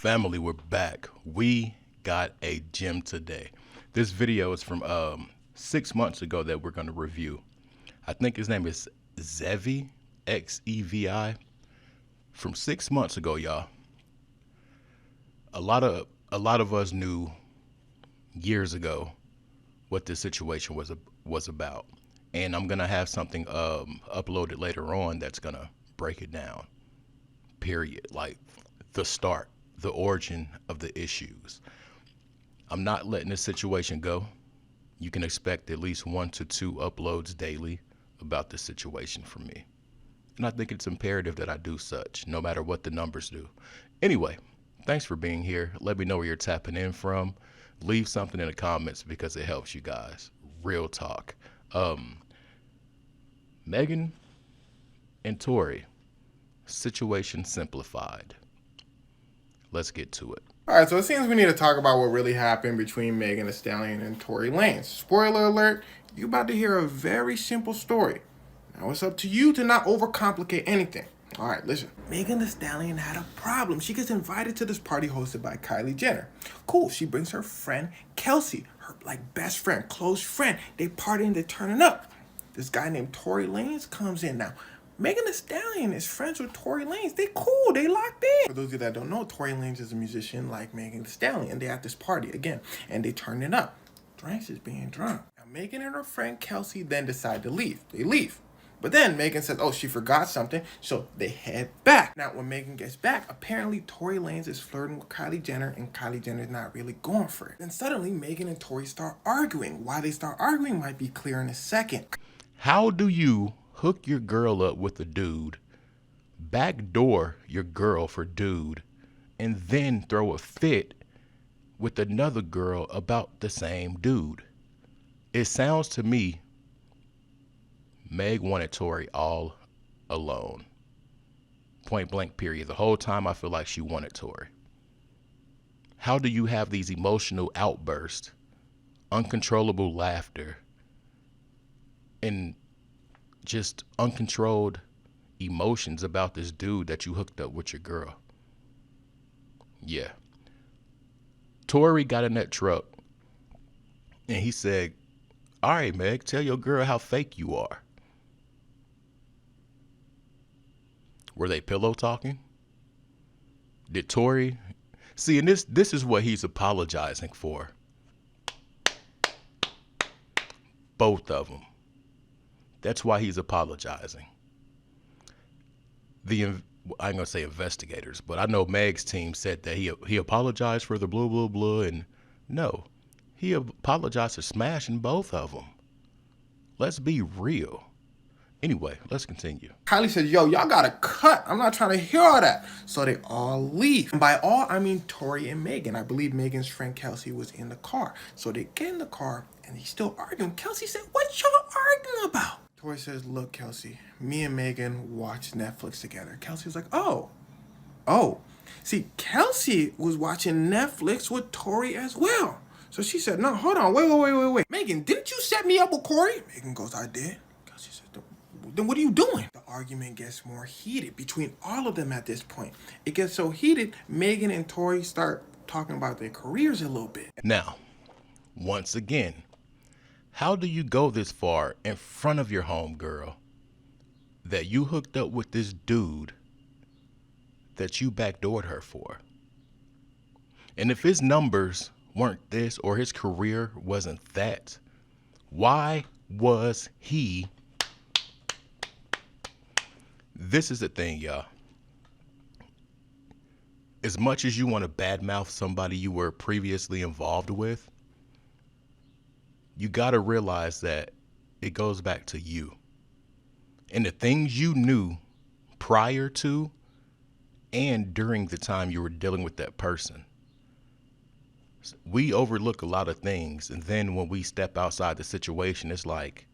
Family, we're back. We got a gem today. This video is from 6 months ago that we're going to review. I think his name is Xevi, Xevi. From 6 months ago, y'all. A lot of us knew years ago what this situation was about, and I'm gonna have something uploaded later on that's gonna break it down. Period. Like the start, the origin of the issues. I'm not letting this situation go. You can expect at least 1 to 2 uploads daily about this situation from me. And I think it's imperative that I do such, no matter what the numbers do. Anyway, thanks for being here. Let me know where you're tapping in from. Leave something in the comments because it helps you guys. Real talk. Megan and Tory, situation simplified. Let's get to it. All right, so it seems we need to talk about what really happened between Megan Thee Stallion and Tory Lanez. Spoiler alert, you about to hear a very simple story. Now it's up to you to not overcomplicate anything. All right, listen. Megan Thee Stallion had a problem. She gets invited to this party hosted by Kylie Jenner. Cool, she brings her friend Kelsey, her best friend, close friend. They party and they're turning up. This guy named Tory Lanez comes in now. Megan Thee Stallion is friends with Tory Lanez. They cool. They locked in. For those of you that don't know, Tory Lanez is a musician like Megan Thee Stallion. They're at this party again, and they turn it up. Drinks is being drunk. Now, Megan and her friend Kelsey then decide to leave. They leave. But then Megan says, oh, she forgot something, so they head back. Now, when Megan gets back, apparently Tory Lanez is flirting with Kylie Jenner, and Kylie Jenner's not really going for it. Then suddenly, Megan and Tory start arguing. Why they start arguing might be clear in a second. How do you hook your girl up with a dude, backdoor your girl for dude, and then throw a fit with another girl about the same dude? It sounds to me Meg wanted Tory all alone. Point blank period. The whole time I feel like she wanted Tory. How do you have these emotional outbursts, uncontrollable laughter, and just uncontrolled emotions about this dude that you hooked up with your girl? Yeah. Tory got in that truck and he said, all right, Meg, tell your girl how fake you are. Were they pillow talking? Did Tory see? And this is what he's apologizing for. Both of them. That's why he's apologizing. I'm gonna say investigators, but I know Meg's team said that he apologized for the blah blah blah, and no, he apologized for smashing both of them. Let's be real. Anyway, let's continue. Kylie says, yo, y'all gotta cut. I'm not trying to hear all that. So they all leave. And by all, I mean Tory and Megan. I believe Megan's friend Kelsey was in the car. So they get in the car and he's still arguing. Kelsey said, what y'all arguing about? Tory says, look, Kelsey, me and Megan watched Netflix together. Kelsey was like, oh. See, Kelsey was watching Netflix with Tory as well. So she said, no, hold on, wait. Megan, didn't you set me up with Corey? Megan goes, I did. Kelsey said, then what are you doing? The argument gets more heated between all of them at this point. It gets so heated, Megan and Tory start talking about their careers a little bit. Now, once again, how do you go this far in front of your homegirl that you hooked up with this dude that you backdoored her for? And if his numbers weren't this or his career wasn't that, why was he? This is the thing, y'all. As much as you want to badmouth somebody you were previously involved with, you got to realize that it goes back to you. And the things you knew prior to and during the time you were dealing with that person. We overlook a lot of things, and then when we step outside the situation, it's like,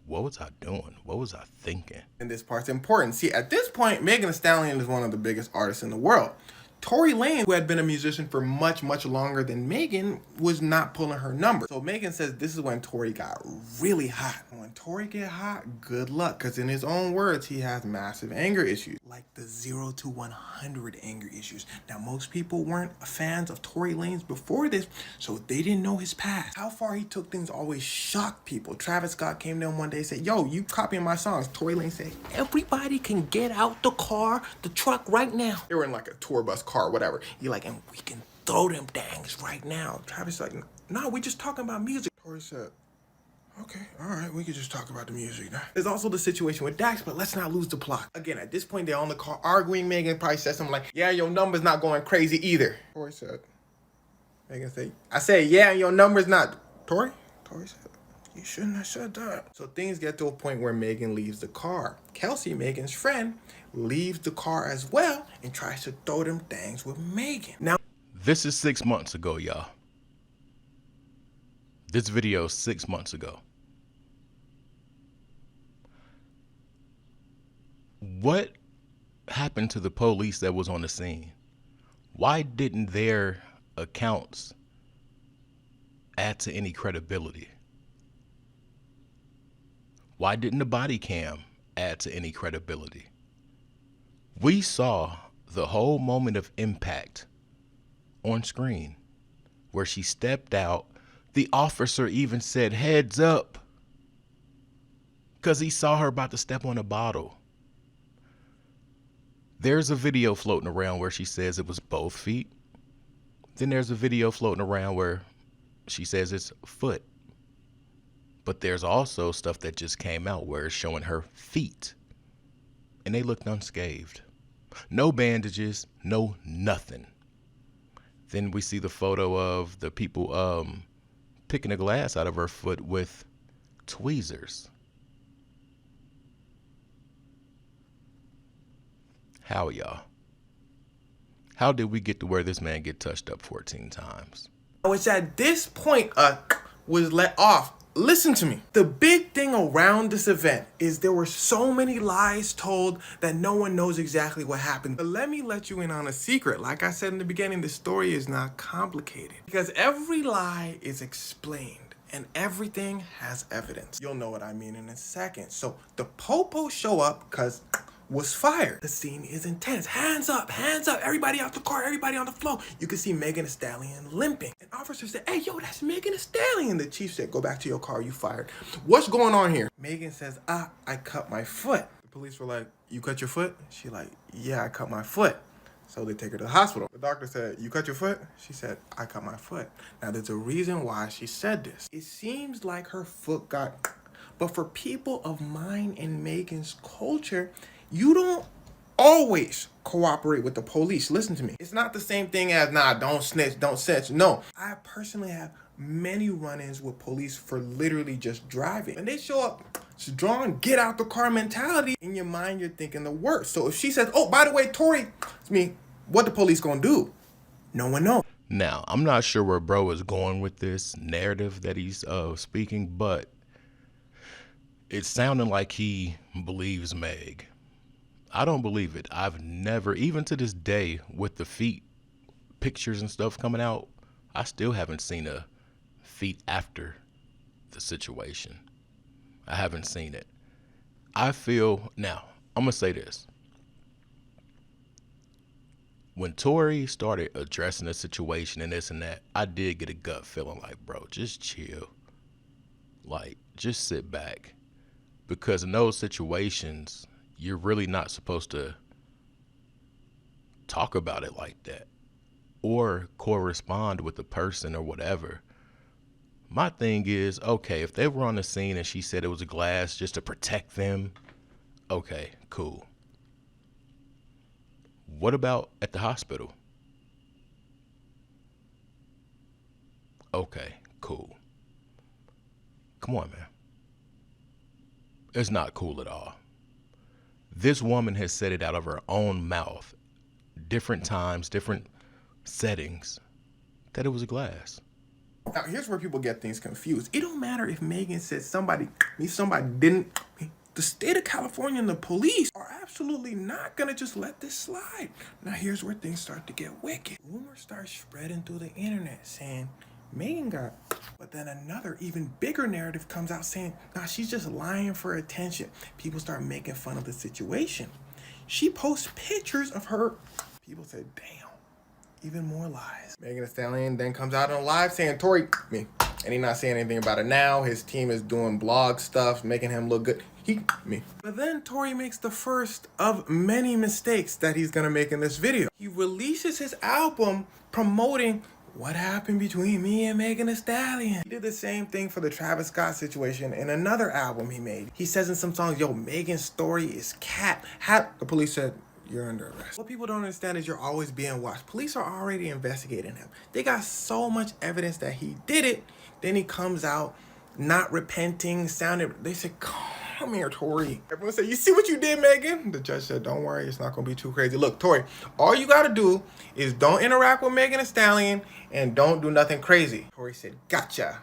what was I doing? What was I thinking? And this part's important. See, at this point, Megan Thee Stallion is one of the biggest artists in the world. Tory Lanez, who had been a musician for much, much longer than Megan, was not pulling her number. So Megan says this is when Tory got really hot. When Tory get hot, good luck, because in his own words, he has massive anger issues, like the 0 to 100 anger issues. Now, most people weren't fans of Tory Lanez before this, so they didn't know his past. How far he took things always shocked people. Travis Scott came to him one day and said, yo, you copying my songs. Tory Lanez said, everybody can get out the car, the truck right now. They were in like a tour bus car, whatever. He like, and we can throw them dangs right now. Travis like, no, we just talking about music. Tory said, okay, all right, we can just talk about the music now. There's also the situation with Dax, but let's not lose the plot. Again, at this point, they're on the car arguing. Megan probably said something like, yeah, your number's not going crazy either. Tory said, Megan said, I said, yeah, your number's not. Tory said, you shouldn't have said that. So things get to a point where Megan leaves the car. Kelsey, Megan's friend, leaves the car as well and tries to throw them things with Megan. Now, This is 6 months ago, y'all. This video is 6 months ago. What happened to the police that was on the scene? Why didn't their accounts add to any credibility? Why didn't the body cam add to any credibility? We saw the whole moment of impact on screen where she stepped out. The officer even said, heads up, because he saw her about to step on a bottle. There's a video floating around where she says it was both feet. Then there's a video floating around where she says it's foot. But there's also stuff that just came out where it's showing her feet. And they looked unscathed. No bandages, no nothing. Then we see the photo of the people picking a glass out of her foot with tweezers. How, y'all? How did we get to where this man get touched up 14 times? it's at this point was let off. Listen to me. The big thing around this event is there were so many lies told that no one knows exactly what happened. But let me let you in on a secret. Like I said in the beginning, the story is not complicated because every lie is explained and everything has evidence. You'll know what I mean in a second. So the popo show up because was fired. The scene is intense. Hands up, everybody out the car, everybody on the floor. You can see Megan Thee Stallion limping. An officer said, hey, yo, that's Megan Thee Stallion. The chief said, go back to your car, you fired. What's going on here? Megan says, I cut my foot. The police were like, you cut your foot? She like, yeah, I cut my foot. So they take her to the hospital. The doctor said, you cut your foot? She said, I cut my foot. Now there's a reason why she said this. It seems like her foot got, but for people of mine and Megan's culture, you don't always cooperate with the police. Listen to me. It's not the same thing as, nah, don't snitch, don't snitch. No, I personally have many run-ins with police for literally just driving. When they show up, it's drawn, get out the car mentality. In your mind, you're thinking the worst. So if she says, oh, by the way, Tory, it's me, what the police gonna do? No one knows. Now, I'm not sure where bro is going with this narrative that he's speaking, but it's sounding like he believes Meg. I don't believe it. I've never, even to this day, with the feet pictures and stuff coming out, I still haven't seen a feet after the situation. I haven't seen it. I feel, now, I'm going to say this. When Tory started addressing the situation and this and that, I did get a gut feeling like, bro, just chill. Like, just sit back. Because in those situations, you're really not supposed to talk about it like that or correspond with the person or whatever. My thing is, okay, if they were on the scene and she said it was a glass just to protect them, okay, cool. What about at the hospital? Okay, cool. Come on, man. It's not cool at all. This woman has said it out of her own mouth, different times, different settings, that it was a glass. Now, here's where people get things confused. It don't matter if Megan said somebody didn't. The state of California and the police are absolutely not gonna just let this slide. Now here's where things start to get wicked. Rumors start spreading through the internet saying Megan got, but then another even bigger narrative comes out saying, nah, she's just lying for attention. People start making fun of the situation. She posts pictures of her. People said, damn, even more lies. Megan Thee Stallion then comes out on live saying, Tory, me. And he's not saying anything about it now. His team is doing blog stuff, making him look good. Me. But then Tory makes the first of many mistakes that he's gonna make in this video. He releases his album promoting what happened between me and Megan Thee Stallion. He did the same thing for the Travis Scott situation in another album he made. He says in some songs, yo, Megan's story is cat. The police said, you're under arrest. What people don't understand is you're always being watched. Police are already investigating him. They got so much evidence that he did it. Then he comes out not repenting, they said, come here, Tory. Everyone said, you see what you did, Megan? The judge said, don't worry, it's not gonna be too crazy. Look, Tory, all you gotta do is don't interact with Megan Thee Stallion and don't do nothing crazy. Tory said, gotcha.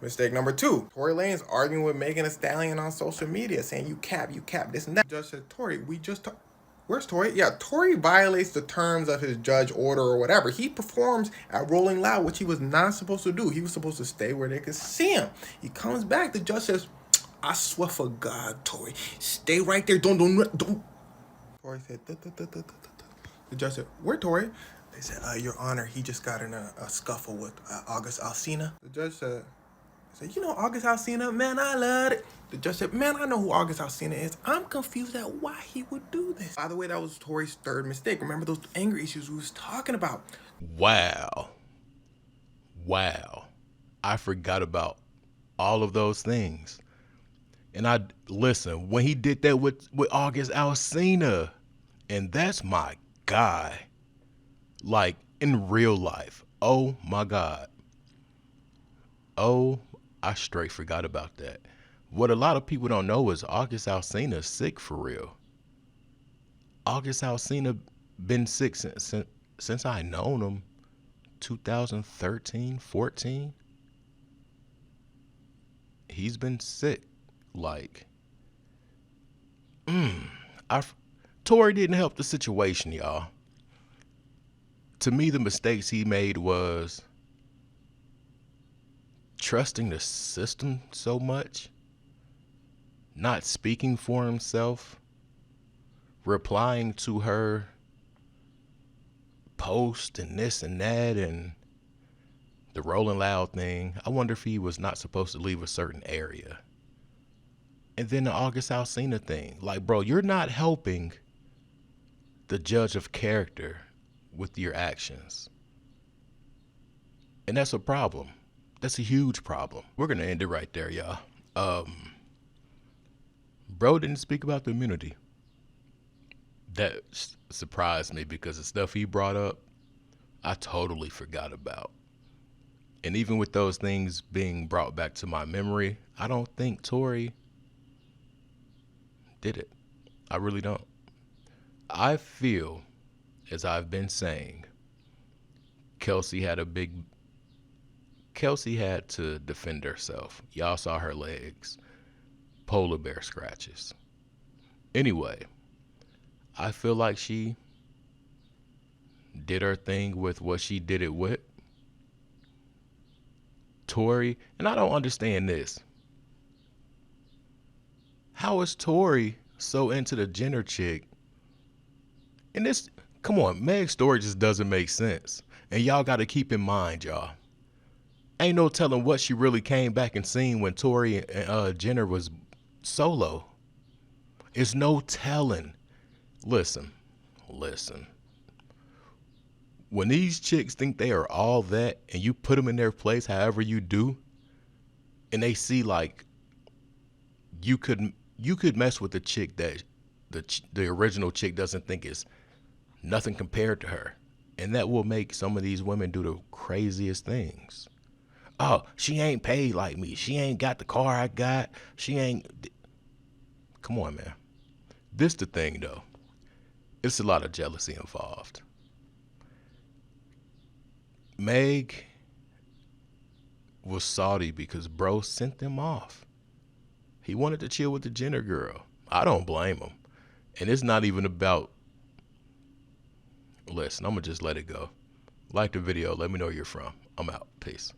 Mistake number 2. Tory Lanez arguing with Megan Thee Stallion on social media saying, you cap, this and that. The judge said, Tory, we just talked. Where's Tory? Yeah, Tory violates the terms of his judge order or whatever. He performs at Rolling Loud, which he was not supposed to do. He was supposed to stay where they could see him. He comes back. The judge says, I swear for God, Tory, stay right there. Don't. Tory said, the judge said, where Tory? They said, Your Honor, he just got in a scuffle with August Alsina. The judge said, you know August Alsina? Man, I love it. The judge said, man, I know who August Alsina is. I'm confused at why he would do this. By the way, that was Tory's third mistake. Remember those anger issues we was talking about? Wow. I forgot about all of those things. And listen, when he did that with August Alsina, and that's my guy, like in real life. Oh my God. Oh, I straight forgot about that. What a lot of people don't know is August Alsina is sick for real. August Alsina been sick since I known him, 2013, 14. He's been sick. Like, Tory didn't help the situation, y'all. To me, the mistakes he made was trusting the system so much, not speaking for himself, replying to her post and this and that, and the Rolling Loud thing. I wonder if he was not supposed to leave a certain area. And then the August Alsina thing. Like, bro, you're not helping the judge of character with your actions. And that's a problem. That's a huge problem. We're going to end it right there, y'all. Bro didn't speak about the immunity. That surprised me because the stuff he brought up, I totally forgot about. And even with those things being brought back to my memory, I don't think Tory did it. I really don't. I feel, as I've been saying, Kelsey had to defend herself. Y'all saw her legs. Polar bear scratches. Anyway, I feel like she did her thing with what she did it with. Tory, and I don't understand this. How is Tory so into the Jenner chick? And this, come on, Meg's story just doesn't make sense. And y'all got to keep in mind, y'all, ain't no telling what she really came back and seen when Tory and Jenner was solo. It's no telling. Listen. When these chicks think they are all that and you put them in their place however you do, and they see like you could mess with the chick that the original chick doesn't think is nothing compared to her. And that will make some of these women do the craziest things. Oh, she ain't paid like me. She ain't got the car I got. She ain't. Come on, man. This the thing, though. It's a lot of jealousy involved. Meg was salty because bro sent them off. He wanted to chill with the Jenner girl. I don't blame him. And it's not even about, listen, I'm going to just let it go. Like the video. Let me know where you're from. I'm out. Peace.